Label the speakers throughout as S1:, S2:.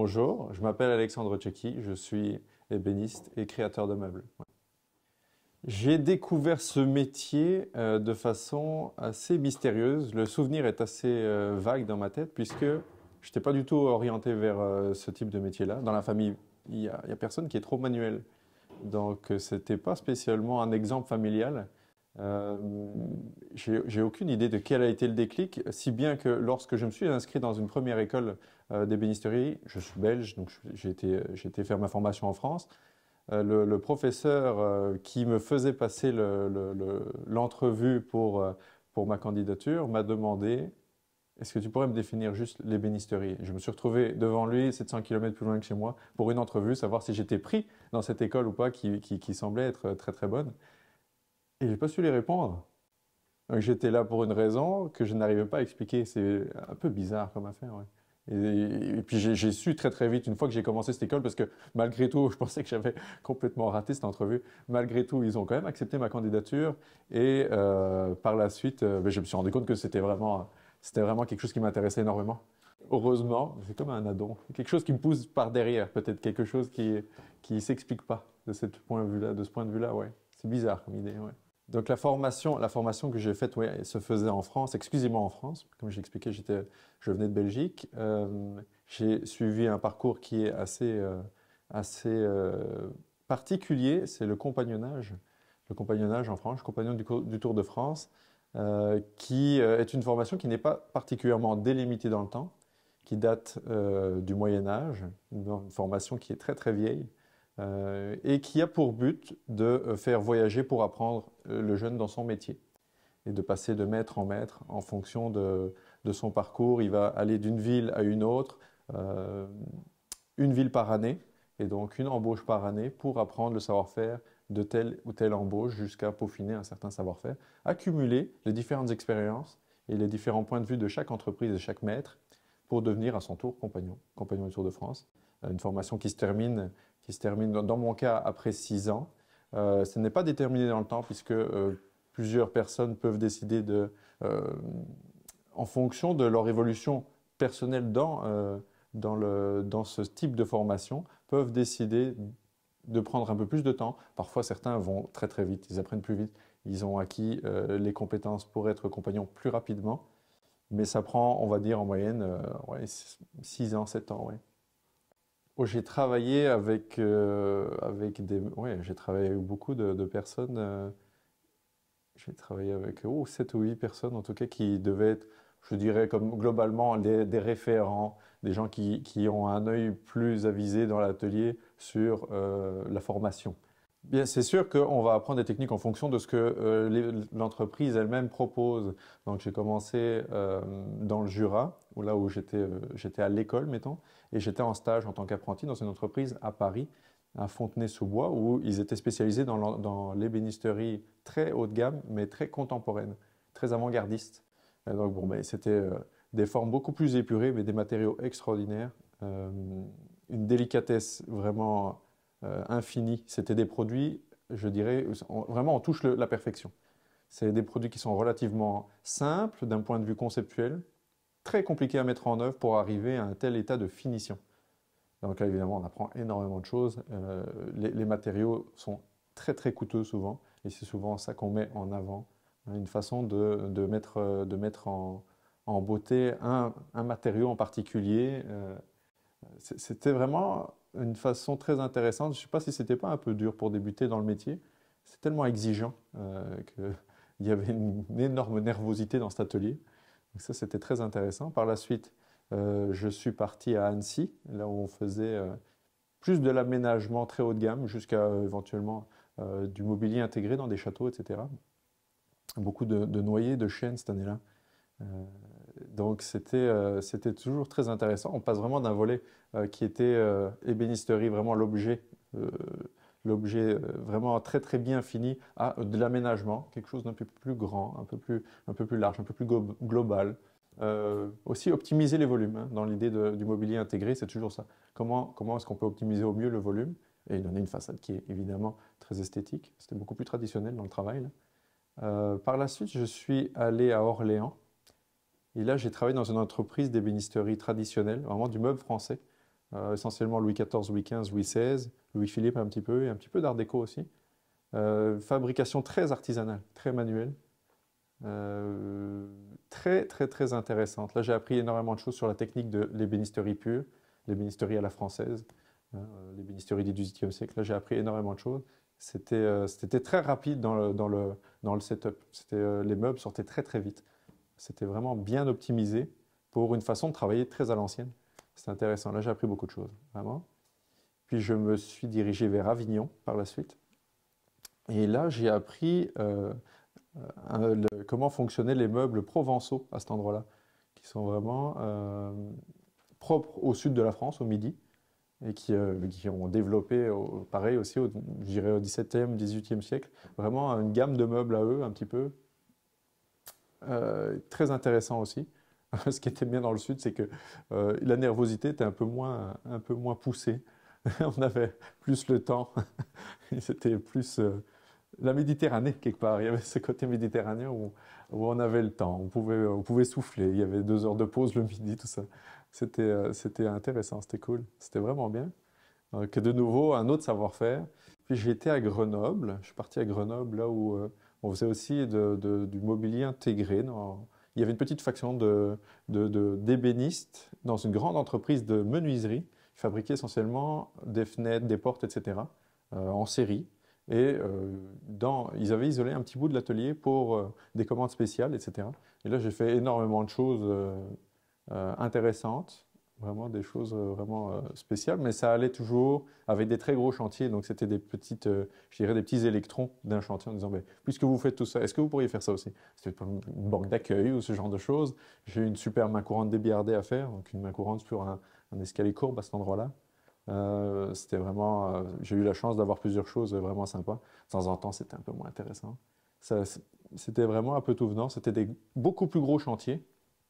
S1: Bonjour, je m'appelle Alexandre Tchéky, je suis ébéniste et créateur de meubles. Ouais. J'ai découvert ce métier de façon assez mystérieuse. Le souvenir est assez vague dans ma tête puisque je n'étais pas du tout orienté vers ce type de métier-là. Dans la famille, il y a personne qui est trop manuel. Donc, ce n'était pas spécialement un exemple familial. Euh, j'ai aucune idée de quel a été le déclic, si bien que lorsque je me suis inscrit dans une première école d'ébénisterie, je suis belge, donc j'ai été faire ma formation en France. Le professeur qui me faisait passer l'entrevue pour ma candidature m'a demandé est-ce que tu pourrais me définir juste l'ébénisterie? Je me suis retrouvé devant lui, 700 km plus loin que chez moi, pour une entrevue, savoir si j'étais pris dans cette école ou pas, qui semblait être très très bonne. Et j'ai pas su les répondre. Donc j'étais là pour une raison que je n'arrivais pas à expliquer. C'est un peu bizarre comme affaire, ouais. Et puis j'ai su très très vite, une fois que j'ai commencé cette école, parce que malgré tout, je pensais que j'avais complètement raté cette entrevue. Malgré tout, ils ont quand même accepté ma candidature. Et par la suite, ben, je me suis rendu compte que c'était vraiment quelque chose qui m'intéressait énormément. Heureusement, c'est comme un addon. Quelque chose qui me pousse par derrière, peut-être quelque chose qui s'explique pas de ce point de vue-là, ouais. C'est bizarre comme idée, ouais. Donc la formation que j'ai faite, ouais, elle se faisait en France, exclusivement en France. Comme j'ai expliqué, je venais de Belgique. J'ai suivi un parcours qui est assez particulier, c'est le compagnonnage. Le compagnonnage en France, compagnon du Tour de France, qui est une formation qui n'est pas particulièrement délimitée dans le temps, qui date du Moyen Âge, une formation qui est très très vieille, et qui a pour but de faire voyager pour apprendre le jeune dans son métier et de passer de maître en maître en fonction de son parcours. Il va aller d'une ville à une autre, euh, une ville par année, et donc une embauche par année pour apprendre le savoir-faire de telle ou telle embauche jusqu'à peaufiner un certain savoir-faire, accumuler les différentes expériences et les différents points de vue de chaque entreprise et chaque maître pour devenir à son tour compagnon du Tour de France. Une formation qui se termine dans mon cas après 6 ans. Ce n'est pas déterminé dans le temps puisque plusieurs personnes peuvent décider euh, en fonction de leur évolution personnelle dans ce type de formation, peuvent décider de prendre un peu plus de temps. Parfois, certains vont très très vite, ils apprennent plus vite, ils ont acquis les compétences pour être compagnons plus rapidement. Mais ça prend, on va dire, en moyenne, ouais, 6 ans, 7 ans, ouais. Oh, j'ai travaillé j'ai travaillé avec beaucoup de personnes. J'ai travaillé avec 7 ou 8 personnes, en tout cas, qui devaient être, je dirais, comme globalement des référents, des gens qui ont un œil plus avisé dans l'atelier sur la formation. Bien, c'est sûr qu'on va apprendre des techniques en fonction de ce que l'entreprise elle-même propose. Donc, j'ai commencé dans le Jura, où j'étais à l'école, mettons, et j'étais en stage en tant qu'apprenti dans une entreprise à Paris, à Fontenay-sous-Bois, où ils étaient spécialisés dans l'ébénisterie très haut de gamme, mais très contemporaine, très avant-gardiste. Et donc, bon, ben, c'était des formes beaucoup plus épurées, mais des matériaux extraordinaires, euh, une délicatesse vraiment infini. C'était des produits, je dirais, vraiment on touche la perfection. C'est des produits qui sont relativement simples d'un point de vue conceptuel, très compliqués à mettre en œuvre pour arriver à un tel état de finition. Donc là, évidemment, on apprend énormément de choses. Les matériaux sont très très coûteux souvent, et c'est souvent ça qu'on met en avant, hein, une façon de mettre en beauté un matériau en particulier. C'était vraiment une façon très intéressante. Je ne sais pas si c'était pas un peu dur pour débuter dans le métier. C'est tellement exigeant qu'il y avait une énorme nervosité dans cet atelier. Donc ça, c'était très intéressant. Par la suite, je suis parti à Annecy, là où on faisait plus de l'aménagement très haut de gamme, jusqu'à éventuellement du mobilier intégré dans des châteaux, etc. Beaucoup de noyers, de chênes cette année-là. Euh, donc c'était toujours très intéressant. On passe vraiment d'un volet qui était ébénisterie, vraiment euh, l'objet vraiment très très bien fini, à de l'aménagement, quelque chose d'un peu plus grand, un peu plus large, un peu plus global. Aussi optimiser les volumes, hein, dans l'idée du mobilier intégré, c'est toujours ça. Comment est-ce qu'on peut optimiser au mieux le volume et donner une façade qui est évidemment très esthétique. C'était beaucoup plus traditionnel dans le travail, là. Par la suite, je suis allé à Orléans. Et là, j'ai travaillé dans une entreprise d'ébénisterie traditionnelle, vraiment du meuble français, essentiellement Louis XIV, Louis XV, Louis XVI, Louis-Philippe un petit peu, et un petit peu d'art déco aussi. Fabrication très artisanale, très manuelle, euh, très très très intéressante. Là, j'ai appris énormément de choses sur la technique de l'ébénisterie pure, l'ébénisterie à la française, hein, l'ébénisterie du XVIIIe siècle. Là, j'ai appris énormément de choses. C'était très rapide dans le setup. Les meubles sortaient très très vite. C'était vraiment bien optimisé pour une façon de travailler très à l'ancienne. C'est intéressant. Là, j'ai appris beaucoup de choses, vraiment. Puis je me suis dirigé vers Avignon par la suite. Et là, j'ai appris comment fonctionnaient les meubles provençaux à cet endroit-là, qui sont vraiment propres au sud de la France, au Midi, et qui ont développé, pareil aussi, je dirais au XVIIe, XVIIIe siècle, vraiment une gamme de meubles à eux, un petit peu. Très intéressant aussi. Ce qui était bien dans le sud, c'est que la nervosité était un peu moins poussée. On avait plus le temps. C'était plus la Méditerranée, quelque part. Il y avait ce côté méditerranéen où on avait le temps. On pouvait souffler. Il y avait 2 heures de pause le midi, tout ça. C'était intéressant, c'était cool. C'était vraiment bien. Que de nouveau, un autre savoir-faire. Puis j'ai été à Grenoble. Je suis parti à Grenoble, là où on faisait aussi du mobilier intégré. Il y avait une petite faction d'ébénistes dans une grande entreprise de menuiserie qui fabriquait essentiellement des fenêtres, des portes, etc. En série. Et ils avaient isolé un petit bout de l'atelier pour des commandes spéciales, etc. Et là, j'ai fait énormément de choses intéressantes, vraiment des choses vraiment spéciales, mais ça allait toujours avec des très gros chantiers. Donc, c'était des petites, je dirais, des petits électrons d'un chantier en disant, ben, puisque vous faites tout ça, est-ce que vous pourriez faire ça aussi? C'était pas une banque d'accueil ou ce genre de choses. J'ai eu une super main courante débillardée à faire, donc une main courante sur un escalier courbe à cet endroit-là. C'était vraiment, j'ai eu la chance d'avoir plusieurs choses vraiment sympas. De temps en temps, c'était un peu moins intéressant. C'était vraiment un peu tout venant. C'était des beaucoup plus gros chantiers.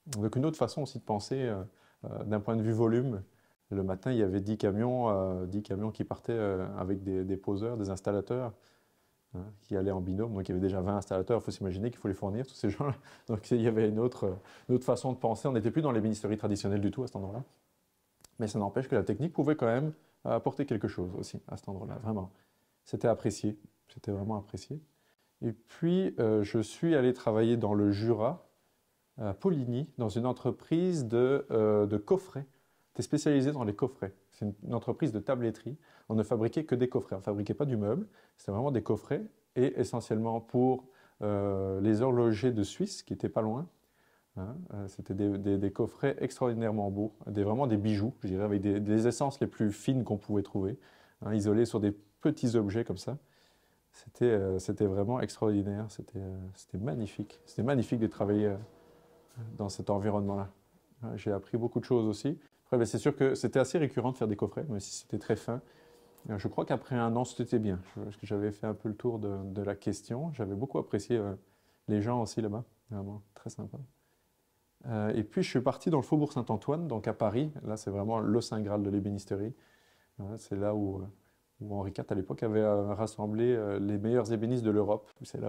S1: Donc une autre façon aussi de penser d'un point de vue volume. Le matin, il y avait 10 camions qui partaient avec des poseurs, des installateurs, hein, qui allaient en binôme. Donc il y avait déjà 20 installateurs. Il faut s'imaginer qu'il faut les fournir, tous ces gens-là. Donc il y avait une autre façon de penser. On n'était plus dans l'ébénisterie traditionnelle du tout à cet endroit-là. Mais ça n'empêche que la technique pouvait quand même apporter quelque chose aussi à cet endroit-là, vraiment. C'était apprécié, c'était vraiment apprécié. Et puis, je suis allé travailler dans le Jura, à Poligny, dans une entreprise de coffrets. J'étais spécialisé dans les coffrets. C'est une entreprise de tabletterie. On ne fabriquait que des coffrets. On ne fabriquait pas du meuble. C'était vraiment des coffrets. Et essentiellement pour les horlogers de Suisse, qui n'étaient pas loin. Hein, c'était des coffrets extraordinairement beaux, vraiment des bijoux, je dirais, avec des essences les plus fines qu'on pouvait trouver, hein, isolées sur des petits objets comme ça. C'était vraiment extraordinaire, c'était magnifique. C'était magnifique de travailler dans cet environnement-là. J'ai appris beaucoup de choses aussi. Après, ben, c'est sûr que c'était assez récurrent de faire des coffrets, même si c'était très fin. Je crois qu'après un an, c'était bien, parce que j'avais fait un peu le tour de la question. J'avais beaucoup apprécié les gens aussi là-bas, vraiment très sympa. Et puis je suis parti dans le faubourg Saint-Antoine, donc à Paris. Là, c'est vraiment le Saint Graal de l'ébénisterie. C'est là où Henri IV à l'époque avait rassemblé les meilleurs ébénistes de l'Europe. C'est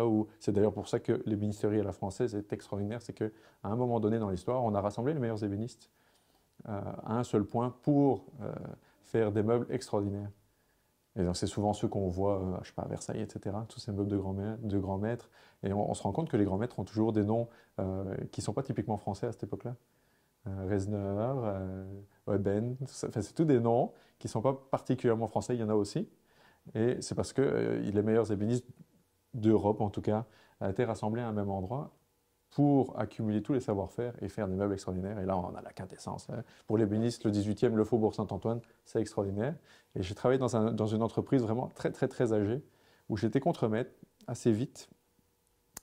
S1: d'ailleurs pour ça que l'ébénisterie à la française est extraordinaire, c'est qu'à un moment donné dans l'histoire, on a rassemblé les meilleurs ébénistes à un seul point pour faire des meubles extraordinaires. Et donc c'est souvent ceux qu'on voit, je sais pas, à Versailles, etc. Tous ces meubles de grands maîtres. Et on se rend compte que les grands maîtres ont toujours des noms qui ne sont pas typiquement français à cette époque-là. Reisner, Eben, enfin, c'est tous des noms qui ne sont pas particulièrement français, il y en a aussi. Et c'est parce que les meilleurs ébénistes d'Europe, en tout cas, étaient rassemblés à un même endroit pour accumuler tous les savoir-faire et faire des meubles extraordinaires. Et là, on a la quintessence. Hein. Pour l'ébéniste, le 18e, le Faubourg Saint-Antoine, c'est extraordinaire. Et j'ai travaillé dans une entreprise vraiment très, très, très âgée, où j'étais contremaître assez vite.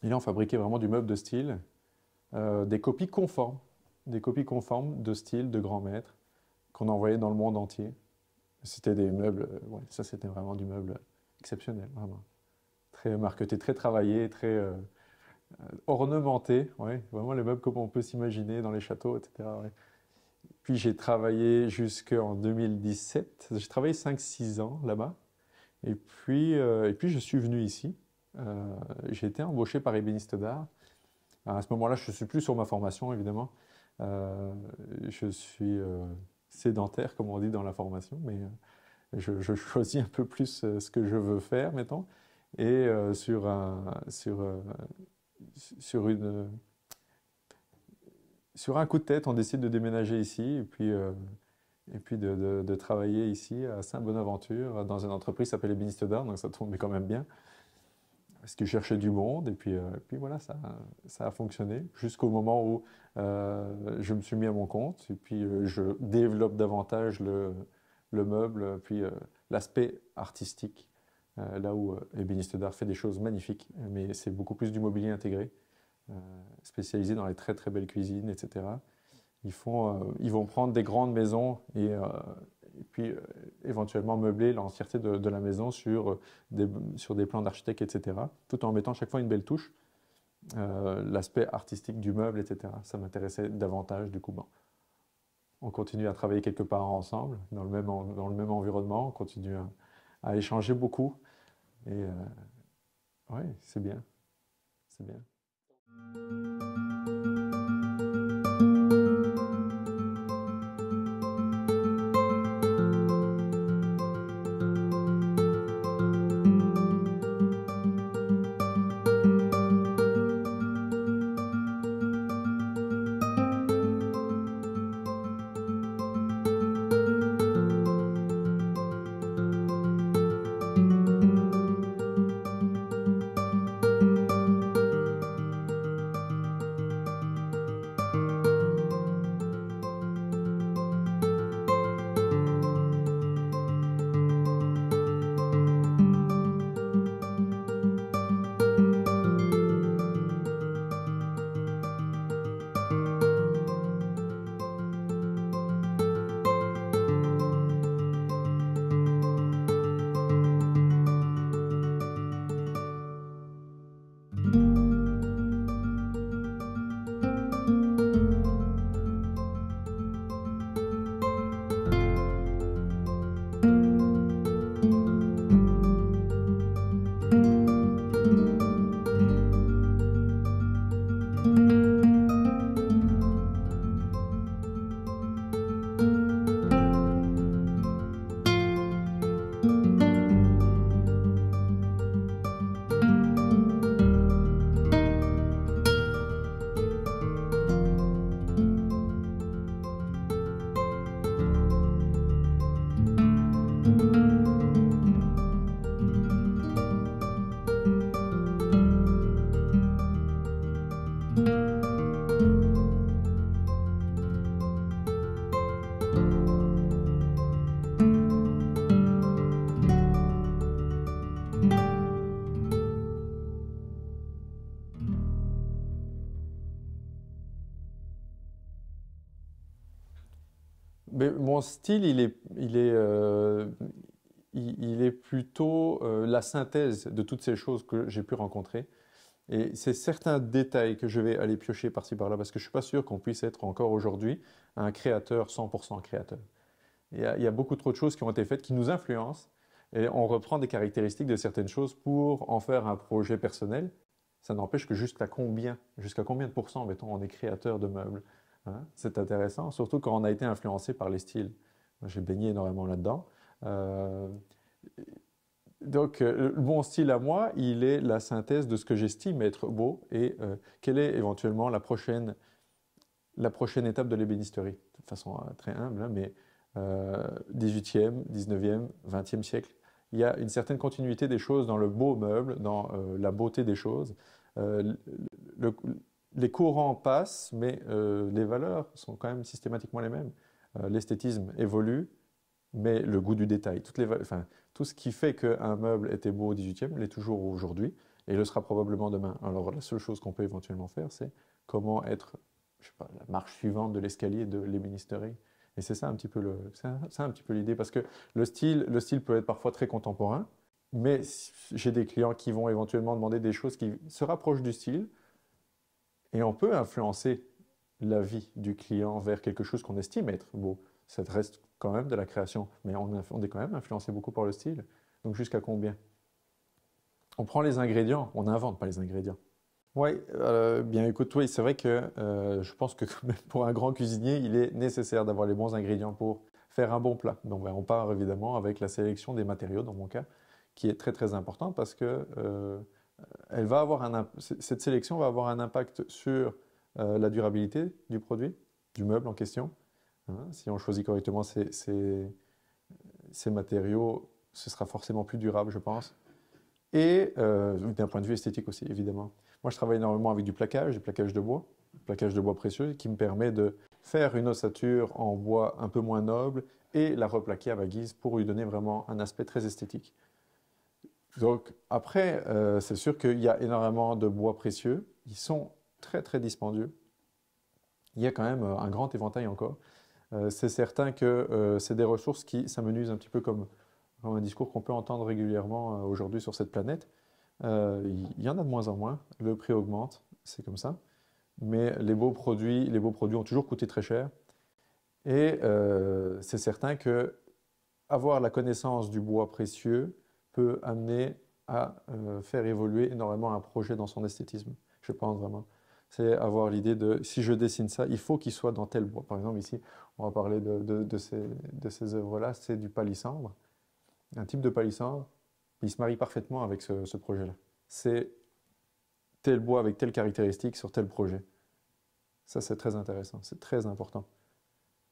S1: Et là, on fabriquait vraiment du meuble de style, des copies conformes de style de grands maîtres qu'on envoyait dans le monde entier. C'était des meubles, ouais, ça c'était vraiment du meuble exceptionnel, vraiment. Très marqueté, très travaillé, très ornementé, ouais, vraiment les meubles comme on peut s'imaginer dans les châteaux, etc. Ouais. Puis j'ai travaillé jusqu'en 2017, j'ai travaillé 5-6 ans là-bas, et puis je suis venu ici. J'ai été embauché par Ébéniste d'Art. À ce moment-là, je ne suis plus sur ma formation, évidemment. Je suis, sédentaire, comme on dit dans la formation, mais je choisis un peu plus ce que je veux faire, mettons. Et sur un coup de tête, on décide de déménager ici et puis de travailler ici à Saint-Bonaventure dans une entreprise qui s'appelle Ébéniste d'Art, donc ça tombait quand même bien. Parce que je cherchais du monde et puis voilà, ça a fonctionné jusqu'au moment où je me suis mis à mon compte et puis je développe davantage le meuble, puis l'aspect artistique, là où Ébéniste d'Art fait des choses magnifiques, mais c'est beaucoup plus du mobilier intégré, spécialisé dans les très très belles cuisines, etc. Ils vont prendre des grandes maisons et puis éventuellement meubler l'entièreté de la maison sur des plans d'architecte, etc. Tout en mettant chaque fois une belle touche, l'aspect artistique du meuble, etc. Ça m'intéressait davantage, du coup, bon. On continue à travailler quelque part ensemble, dans le même environnement, on continue à échanger beaucoup. Et ouais, c'est bien, c'est bien. Mais mon style, il est plutôt la synthèse de toutes ces choses que j'ai pu rencontrer. Et c'est certains détails que je vais aller piocher par-ci par-là, parce que je ne suis pas sûr qu'on puisse être encore aujourd'hui un créateur 100% créateur. Il y a beaucoup trop de choses qui ont été faites qui nous influencent, et on reprend des caractéristiques de certaines choses pour en faire un projet personnel. Ça n'empêche que jusqu'à combien de pourcents, mettons, on est créateur de meubles, hein? C'est intéressant, surtout quand on a été influencé par les styles. Moi, j'ai baigné énormément là-dedans. Euh, donc, mon style à moi, il est la synthèse de ce que j'estime être beau et quelle est éventuellement la prochaine étape de l'ébénisterie. De façon très humble, hein, mais 18e, 19e, 20e siècle. Il y a une certaine continuité des choses dans le beau meuble, dans la beauté des choses. Euh, le- les courants passent, mais les valeurs sont quand même systématiquement les mêmes. L'esthétisme évolue, mais le goût du détail, enfin, tout ce qui fait qu'un meuble était beau au 18e l'est toujours aujourd'hui et le sera probablement demain. Alors la seule chose qu'on peut éventuellement faire, c'est comment être, je sais pas, la marche suivante de l'escalier de l'ébénisterie. Et c'est ça un petit peu c'est un petit peu l'idée, parce que le style peut être parfois très contemporain, mais j'ai des clients qui vont éventuellement demander des choses qui se rapprochent du style, et on peut influencer la vie du client vers quelque chose qu'on estime être beau. Ça reste quand même de la création, mais on est quand même influencé beaucoup par le style. Donc jusqu'à combien? On prend les ingrédients, on n'invente pas les ingrédients. Oui, bien écoute, oui, c'est vrai que je pense que quand même pour un grand cuisinier, il est nécessaire d'avoir les bons ingrédients pour faire un bon plat. Donc ben, on part évidemment avec la sélection des matériaux, dans mon cas, qui est très très important parce que elle va avoir cette sélection va avoir un impact sur la durabilité du produit, du meuble en question. Hein. Si on choisit correctement ces matériaux, ce sera forcément plus durable, je pense. Et d'un point de vue esthétique aussi, évidemment. Moi, je travaille énormément avec du plaquage de bois précieux, qui me permet de faire une ossature en bois un peu moins noble et la replaquer à ma guise pour lui donner vraiment un aspect très esthétique. Donc après, c'est sûr qu'il y a énormément de bois précieux. Ils sont très très dispendieux. Il y a quand même un grand éventail encore. C'est certain que c'est des ressources qui s'amenuisent un petit peu comme un discours qu'on peut entendre régulièrement aujourd'hui sur cette planète. Il y en a de moins en moins, le prix augmente, c'est comme ça. Mais les beaux produits ont toujours coûté très cher. Et c'est certain que avoir la connaissance du bois précieux peut amener à faire évoluer énormément un projet dans son esthétisme, je pense vraiment. C'est avoir l'idée de, si je dessine ça, il faut qu'il soit dans tel bois. Par exemple, ici, on va parler de ces œuvres-là, c'est du palissandre, un type de palissandre, il se marie parfaitement avec ce projet-là. C'est tel bois avec telle caractéristique sur tel projet. Ça, c'est très intéressant, c'est très important.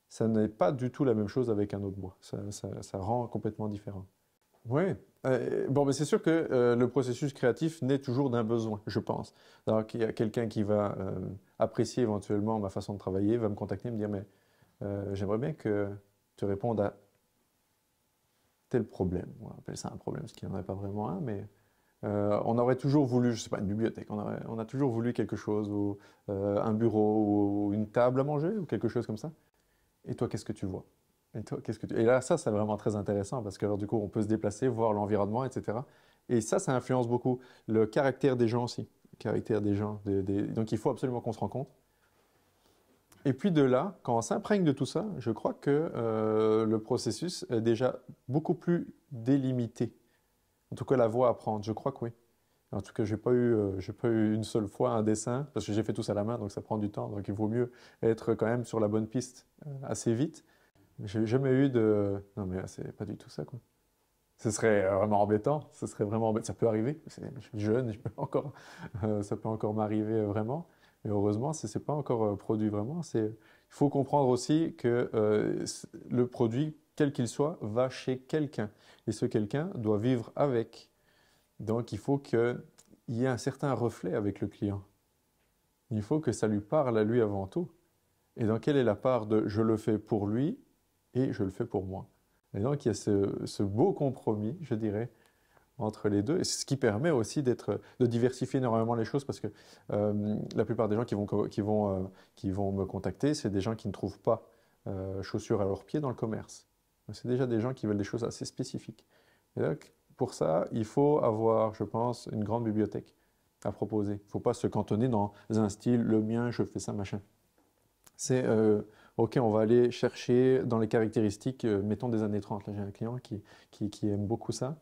S1: Ça n'est pas du tout la même chose avec un autre bois. Ça rend complètement différent. Oui. Bon, mais c'est sûr que le processus créatif naît toujours d'un besoin, je pense. Alors qu'il y a quelqu'un qui va apprécier éventuellement ma façon de travailler, va me contacter et me dire, mais j'aimerais bien que tu répondes à tel problème. On appelle ça un problème, parce qu'il n'y en aurait pas vraiment un, mais on aurait toujours voulu, je sais pas, une bibliothèque, on a toujours voulu quelque chose, ou un bureau, ou une table à manger, ou quelque chose comme ça. Et toi, qu'est-ce que tu vois? Et toi, qu'est-ce que tu... Et là, ça, c'est vraiment très intéressant parce que alors, du coup, on peut se déplacer, voir l'environnement, etc. Et ça influence beaucoup le caractère des gens aussi. Le caractère des gens. Donc, il faut absolument qu'on se rende compte. Et puis de là, quand on s'imprègne de tout ça, je crois que le processus est déjà beaucoup plus délimité. En tout cas, la voie à prendre, je crois que oui. En tout cas, j'ai pas eu une seule fois un dessin, parce que j'ai fait tout ça à la main, donc ça prend du temps. Donc il vaut mieux être quand même sur la bonne piste assez vite. J'ai jamais eu de... Non mais là, c'est pas du tout ça, quoi. Ce serait vraiment embêtant, ce serait vraiment embêtant. Ça peut arriver, je suis jeune, ça peut encore m'arriver vraiment. Mais heureusement, c'est pas encore produit vraiment. Il faut comprendre aussi que le produit, quel qu'il soit, va chez quelqu'un. Et ce quelqu'un doit vivre avec. Donc il faut qu'il y ait un certain reflet avec le client. Il faut que ça lui parle à lui avant tout. Et donc quelle est la part de je le fais pour lui et je le fais pour moi. Et donc il y a ce beau compromis, je dirais, entre les deux. Et c'est ce qui permet aussi de diversifier énormément les choses parce que la plupart des gens qui vont me contacter, c'est des gens qui ne trouvent pas chaussures à leurs pieds dans le commerce. C'est déjà des gens qui veulent des choses assez spécifiques. Et donc, pour ça, il faut avoir, je pense, une grande bibliothèque à proposer. Il ne faut pas se cantonner dans un style, le mien, je fais ça, machin. C'est, OK, on va aller chercher dans les caractéristiques, mettons des années 30. Là, j'ai un client qui aime beaucoup ça.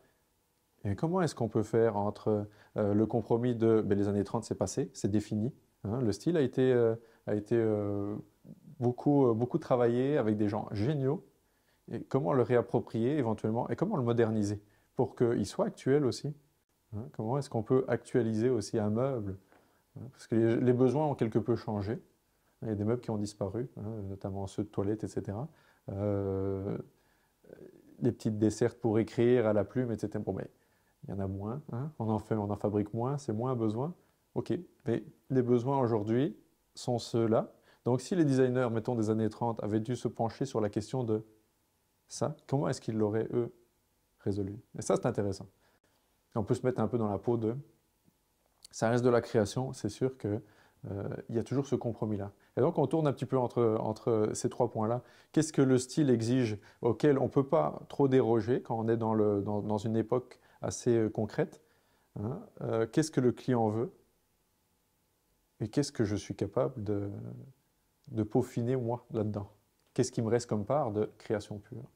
S1: Et comment est-ce qu'on peut faire entre le compromis de ben, les années 30, c'est passé, c'est défini. Hein, le style a été beaucoup travaillé avec des gens géniaux. Et comment le réapproprier éventuellement et comment le moderniser pour qu'il soit actuel aussi. Hein, comment est-ce qu'on peut actualiser aussi un meuble? Hein, parce que les besoins ont quelque peu changé. Il y a des meubles qui ont disparu, hein, notamment ceux de toilettes, etc. Euh, les petites dessertes pour écrire à la plume, etc. Bon, ben, il y en a moins, hein. On en fabrique moins, c'est moins un besoin. Ok, mais les besoins aujourd'hui sont ceux-là. Donc si les designers, mettons des années 30, avaient dû se pencher sur la question de ça, comment est-ce qu'ils l'auraient, eux, résolu? Et ça, c'est intéressant. On peut se mettre un peu dans la peau de... Ça reste de la création, c'est sûr que il y a toujours ce compromis-là. Et donc on tourne un petit peu entre ces trois points-là. Qu'est-ce que le style exige auquel on ne peut pas trop déroger quand on est dans une époque assez concrète, hein, qu'est-ce que le client veut et qu'est-ce que je suis capable de peaufiner moi là-dedans? Qu'est-ce qui me reste comme part de création pure?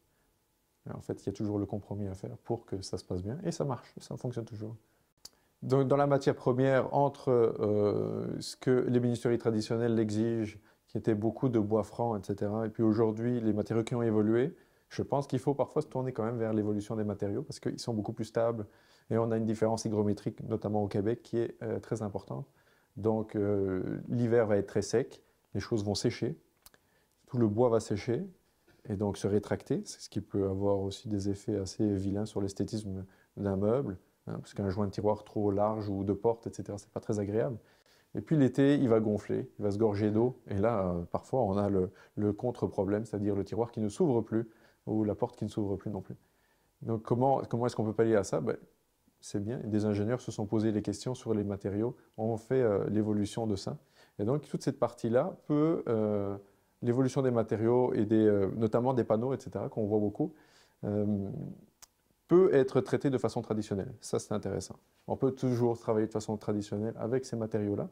S1: Et en fait, il y a toujours le compromis à faire pour que ça se passe bien et ça marche, ça fonctionne toujours. Donc, dans la matière première, entre ce que l'ébénisterie traditionnelle exige, qui était beaucoup de bois franc, etc., et puis aujourd'hui, les matériaux qui ont évolué, je pense qu'il faut parfois se tourner quand même vers l'évolution des matériaux parce qu'ils sont beaucoup plus stables et on a une différence hygrométrique, notamment au Québec, qui est très importante. Donc, l'hiver va être très sec, les choses vont sécher, tout le bois va sécher et donc se rétracter, c'est ce qui peut avoir aussi des effets assez vilains sur l'esthétisme d'un meuble, hein, parce qu'un joint de tiroir trop large ou de porte, etc., c'est pas très agréable. Et puis l'été, il va gonfler, il va se gorger d'eau, et là, parfois, on a le contre-problème, c'est-à-dire le tiroir qui ne s'ouvre plus, ou la porte qui ne s'ouvre plus non plus. Donc comment est-ce qu'on peut pallier à ça? Ben, c'est bien, des ingénieurs se sont posés les questions sur les matériaux, ont fait l'évolution de ça. Et donc toute cette partie-là peut, l'évolution des matériaux et notamment des panneaux, etc., qu'on voit beaucoup, euh, peut être traitée de façon traditionnelle. Ça, c'est intéressant. On peut toujours travailler de façon traditionnelle avec ces matériaux-là.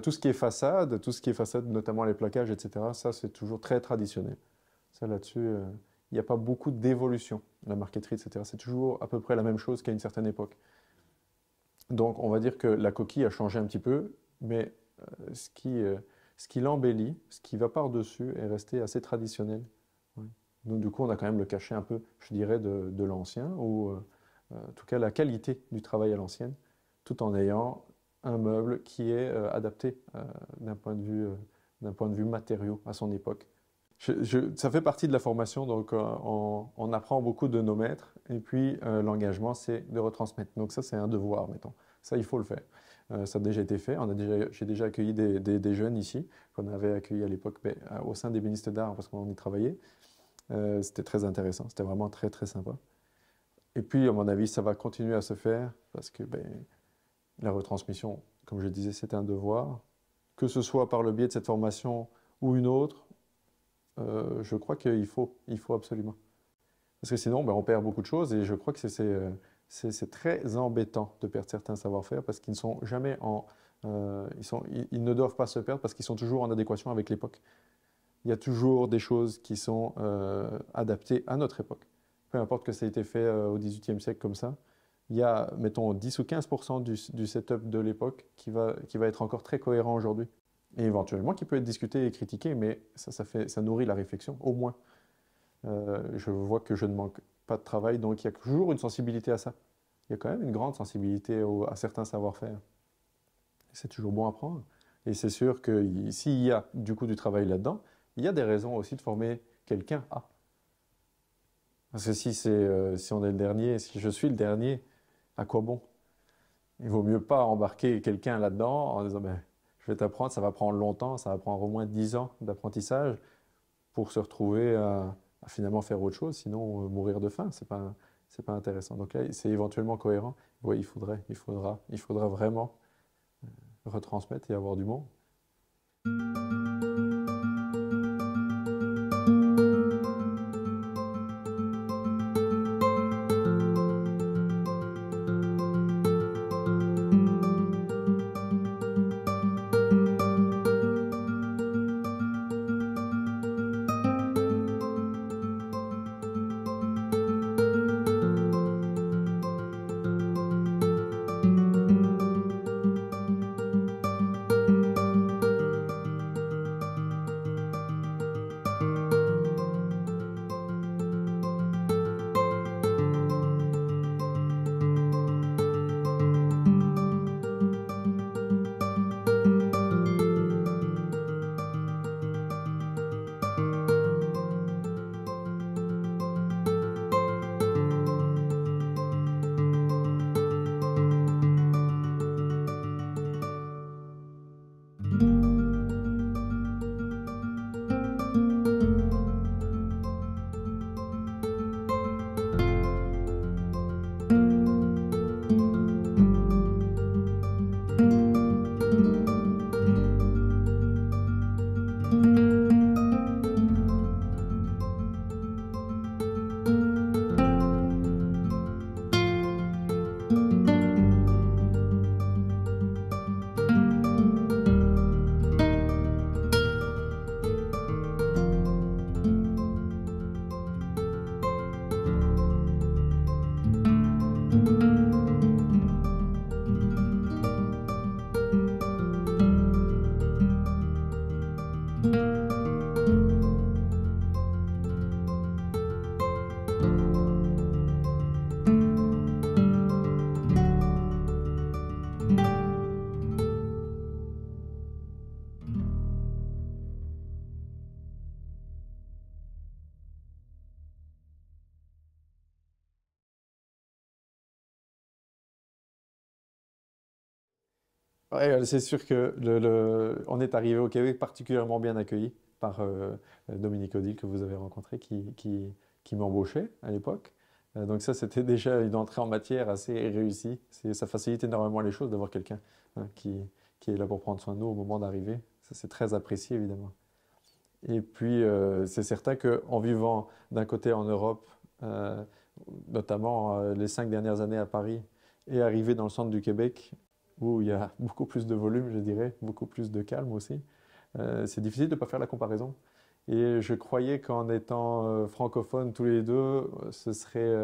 S1: Tout ce qui est façade, notamment les plaquages, etc., ça, c'est toujours très traditionnel. Ça, là-dessus, il n'y a pas beaucoup d'évolution. La marqueterie, etc., c'est toujours à peu près la même chose qu'à une certaine époque. Donc, on va dire que la coquille a changé un petit peu, mais ce qui l'embellit, ce qui va par-dessus, est resté assez traditionnel. Ouais. Donc, du coup, on a quand même le cachet un peu, je dirais, de l'ancien, ou en tout cas la qualité du travail à l'ancienne, tout en ayant un meuble qui est adapté d'un point de vue matériaux à son époque. Ça fait partie de la formation, donc on apprend beaucoup de nos maîtres, et puis l'engagement, c'est de retransmettre. Donc ça, c'est un devoir, mettons. Ça, il faut le faire. Ça a déjà été fait. J'ai déjà accueilli des jeunes ici, qu'on avait accueillis à l'époque au sein des bénistes d'art, parce qu'on y travaillait. C'était très intéressant, c'était vraiment très, très sympa. Et puis, à mon avis, ça va continuer à se faire, parce que la retransmission, comme je disais, c'est un devoir. Que ce soit par le biais de cette formation ou une autre, je crois qu'il faut absolument. Parce que sinon, on perd beaucoup de choses et je crois que c'est très embêtant de perdre certains savoir-faire parce qu'ils ne sont jamais ils ne doivent pas se perdre parce qu'ils sont toujours en adéquation avec l'époque. Il y a toujours des choses qui sont adaptées à notre époque. Peu importe que ça ait été fait au XVIIIe siècle comme ça, il y a, mettons, 10 ou 15% du setup de l'époque qui va être encore très cohérent aujourd'hui. Et éventuellement qui peut être discuté et critiqué, mais ça nourrit la réflexion, au moins. Je vois que je ne manque pas de travail, donc il y a toujours une sensibilité à ça. Il y a quand même une grande sensibilité à certains savoir-faire. C'est toujours bon à prendre. Et c'est sûr que s'il y a du coup du travail là-dedans, il y a des raisons aussi de former quelqu'un à. Parce que si on est le dernier, si je suis le dernier, à quoi bon? Il vaut mieux pas embarquer quelqu'un là-dedans en disant je vais t'apprendre, ça va prendre longtemps, ça va prendre au moins 10 ans d'apprentissage pour se retrouver à finalement faire autre chose, sinon mourir de faim, c'est pas intéressant. Donc là, c'est éventuellement cohérent. Oui, il faudra vraiment retransmettre et avoir du monde. Ouais, c'est sûr que on est arrivé au Québec particulièrement bien accueilli par Dominique Odile que vous avez rencontré, qui m'embauchait à l'époque. Donc ça, c'était déjà une entrée en matière assez réussie. Ça facilite énormément les choses d'avoir quelqu'un hein, qui est là pour prendre soin de nous au moment d'arriver. Ça, c'est très apprécié, évidemment. Et puis, c'est certain qu'en vivant d'un côté en Europe, euh, notamment les 5 dernières années à Paris, et arriver dans le centre du Québec, où il y a beaucoup plus de volume, je dirais, beaucoup plus de calme aussi, c'est difficile de ne pas faire la comparaison. Et je croyais qu'en étant francophones tous les deux, ce serait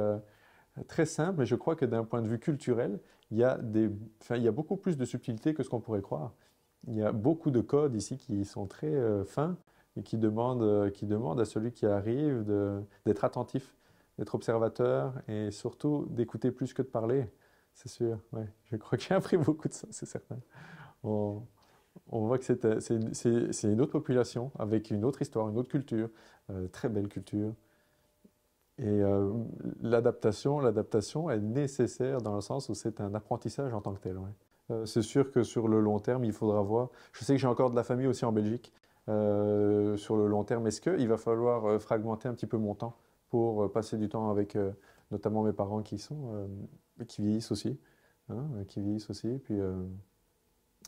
S1: très simple, mais je crois que d'un point de vue culturel, enfin, il y a beaucoup plus de subtilité que ce qu'on pourrait croire. Il y a beaucoup de codes ici qui sont très fins et qui demandent à celui qui arrive d'être attentif, d'être observateur et surtout d'écouter plus que de parler. C'est sûr, ouais. Je crois que j'ai appris beaucoup de ça, c'est certain. On, on voit que c'est une autre population avec une autre histoire, une autre culture, très belle culture. Et l'adaptation est nécessaire dans le sens où c'est un apprentissage en tant que tel. Ouais. C'est sûr que sur le long terme, il faudra voir. Je sais que j'ai encore de la famille aussi en Belgique. Sur le long terme, est-ce qu'il va falloir fragmenter un petit peu mon temps pour passer du temps avec notamment mes parents qui vieillissent aussi, hein, qui vieillissent aussi. Puis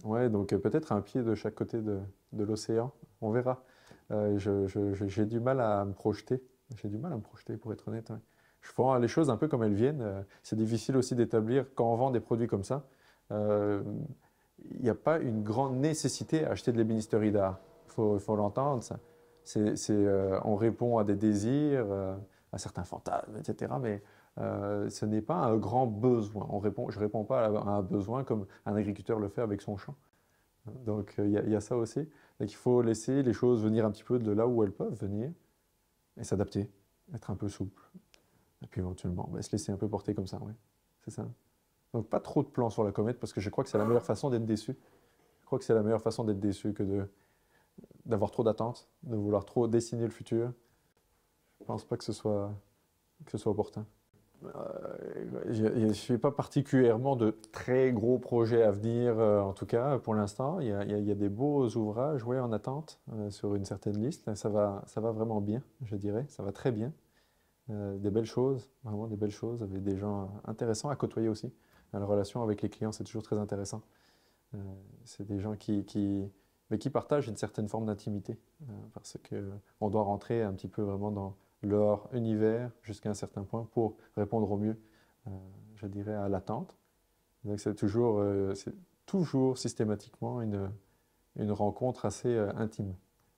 S1: ouais, donc peut-être un pied de chaque côté de l'océan. On verra. J'ai du mal à me projeter. J'ai du mal à me projeter, pour être honnête. Ouais. Je prends les choses un peu comme elles viennent. C'est difficile aussi d'établir, quand on vend des produits comme ça, euh, il n'y a pas une grande nécessité à acheter de l'ébénisterie d'art. Il faut l'entendre, ça. On répond à des désirs, à certains fantasmes, etc. Mais ce n'est pas un grand besoin. Je ne réponds pas à un besoin comme un agriculteur le fait avec son champ. Donc il y a ça aussi. Donc il faut laisser les choses venir un petit peu de là où elles peuvent venir et s'adapter, être un peu souple. Et puis éventuellement, se laisser un peu porter comme ça, ouais. C'est ça. Donc pas trop de plans sur la comète parce que je crois que c'est la meilleure façon d'être déçu. Je crois que c'est la meilleure façon d'être déçu que d'avoir trop d'attentes, de vouloir trop dessiner le futur. Je pense pas que ce soit opportun. Je ne fais pas particulièrement de très gros projets à venir, en tout cas pour l'instant. Il y a des beaux ouvrages ouais, en attente sur une certaine liste. Ça va vraiment bien, je dirais. Ça va très bien. Des belles choses, vraiment des belles choses, avec des gens intéressants à côtoyer aussi. La relation avec les clients, c'est toujours très intéressant. Euh, c'est des gens mais qui partagent une certaine forme d'intimité, parce qu'on doit rentrer un petit peu vraiment dans leur univers jusqu'à un certain point pour répondre au mieux, euh, je dirais, à l'attente. Donc c'est toujours systématiquement une rencontre assez intime.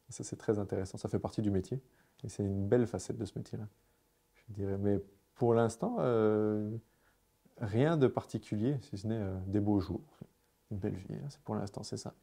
S1: Et ça, c'est très intéressant. Ça fait partie du métier. Et c'est une belle facette de ce métier-là, je dirais. Mais pour l'instant, rien de particulier, si ce n'est des beaux jours. Une belle vie. Pour l'instant, c'est ça.